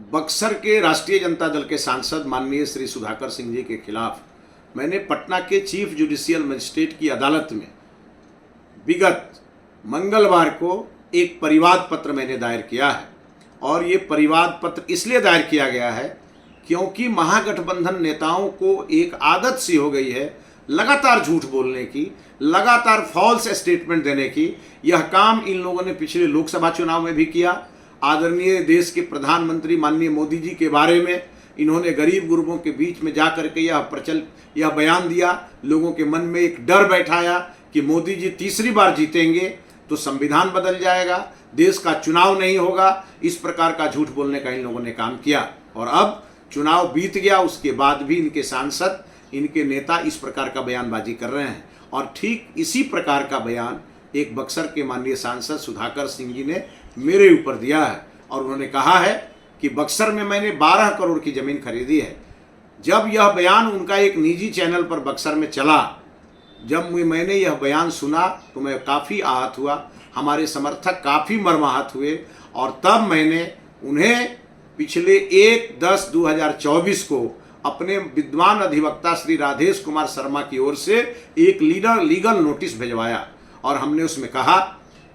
बक्सर के राष्ट्रीय जनता दल के सांसद माननीय श्री सुधाकर सिंह जी के खिलाफ मैंने पटना के चीफ जुडिशियल मजिस्ट्रेट की अदालत में विगत मंगलवार को एक परिवाद पत्र मैंने दायर किया है। और ये परिवाद पत्र इसलिए दायर किया गया है क्योंकि महागठबंधन नेताओं को एक आदत सी हो गई है लगातार झूठ बोलने की, लगातार फॉल्स स्टेटमेंट देने की। यह काम इन लोगों ने पिछले लोकसभा चुनाव में भी किया। आदरणीय देश के प्रधानमंत्री माननीय मोदी जी के बारे में इन्होंने गरीब गुरबों के बीच में जा करके यह बयान दिया, लोगों के मन में एक डर बैठाया कि मोदी जी तीसरी बार जीतेंगे तो संविधान बदल जाएगा, देश का चुनाव नहीं होगा। इस प्रकार का झूठ बोलने का इन लोगों ने काम किया और अब चुनाव बीत गया, उसके बाद भी इनके सांसद, इनके नेता इस प्रकार का बयानबाजी कर रहे हैं। और ठीक इसी प्रकार का बयान एक बक्सर के माननीय सांसद सुधाकर सिंह जी ने मेरे ऊपर दिया है और उन्होंने कहा है कि बक्सर में मैंने 12 करोड़ की ज़मीन खरीदी है। जब यह बयान उनका एक निजी चैनल पर बक्सर में चला, जब मैंने यह बयान सुना तो मैं काफ़ी आहत हुआ, हमारे समर्थक काफ़ी मर्माहत हुए और तब मैंने उन्हें पिछले 1/10/2024 को अपने विद्वान अधिवक्ता श्री राधेश कुमार शर्मा की ओर से एक लीगल नोटिस भिजवाया और हमने उसमें कहा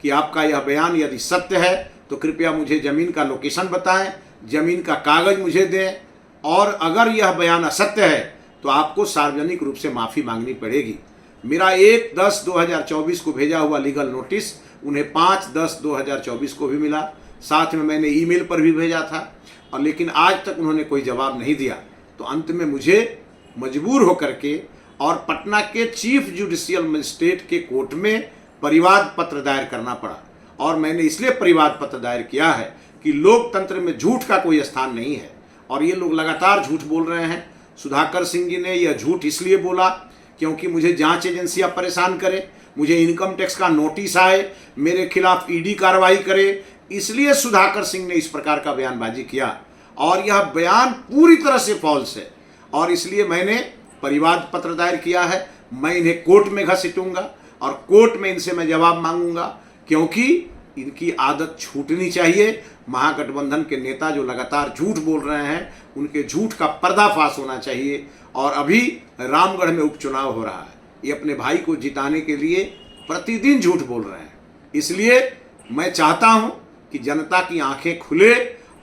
कि आपका यह बयान यदि सत्य है तो कृपया मुझे ज़मीन का लोकेशन बताएं, ज़मीन का कागज़ मुझे दें और अगर यह बयान असत्य है तो आपको सार्वजनिक रूप से माफ़ी मांगनी पड़ेगी। मेरा 1/10/2024 को भेजा हुआ लीगल नोटिस उन्हें 5/10/2024 को भी मिला, साथ में मैंने ईमेल पर भी भेजा था और लेकिन आज तक उन्होंने कोई जवाब नहीं दिया। तो अंत में मुझे मजबूर होकर के और पटना के चीफ जुडिशियल मजिस्ट्रेट के कोर्ट में परिवाद पत्र दायर करना पड़ा। और मैंने इसलिए परिवाद पत्र दायर किया है कि लोकतंत्र में झूठ का कोई स्थान नहीं है और ये लोग लगातार झूठ बोल रहे हैं। सुधाकर सिंह जी ने यह झूठ इसलिए बोला क्योंकि मुझे जांच एजेंसियां परेशान करे, मुझे इनकम टैक्स का नोटिस आए, मेरे खिलाफ ईडी कार्रवाई करे, इसलिए सुधाकर सिंह ने इस प्रकार का बयानबाजी किया और यह बयान पूरी तरह से फॉल्स है और इसलिए मैंने परिवाद पत्र दायर किया है। मैं इन्हें कोर्ट में घसीटूंगा और कोर्ट में इनसे मैं जवाब मांगूंगा क्योंकि इनकी आदत छूटनी चाहिए। महागठबंधन के नेता जो लगातार झूठ बोल रहे हैं उनके झूठ का पर्दाफाश होना चाहिए। और अभी रामगढ़ में उपचुनाव हो रहा है, ये अपने भाई को जिताने के लिए प्रतिदिन झूठ बोल रहे हैं। इसलिए मैं चाहता हूं कि जनता की आंखें खुले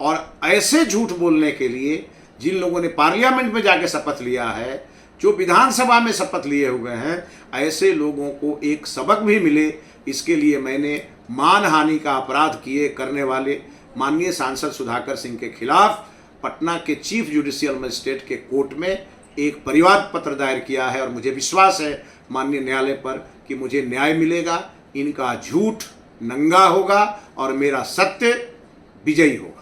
और ऐसे झूठ बोलने के लिए जिन लोगों ने पार्लियामेंट में जाके शपथ लिया है, जो विधानसभा में शपथ लिए हुए हैं, ऐसे लोगों को एक सबक भी मिले। इसके लिए मैंने मानहानि का अपराध करने वाले माननीय सांसद सुधाकर सिंह के खिलाफ पटना के चीफ जुडिशियल मजिस्ट्रेट के कोर्ट में एक परिवाद पत्र दायर किया है और मुझे विश्वास है माननीय न्यायालय पर कि मुझे न्याय मिलेगा, इनका झूठ नंगा होगा और मेरा सत्य विजयी होगा।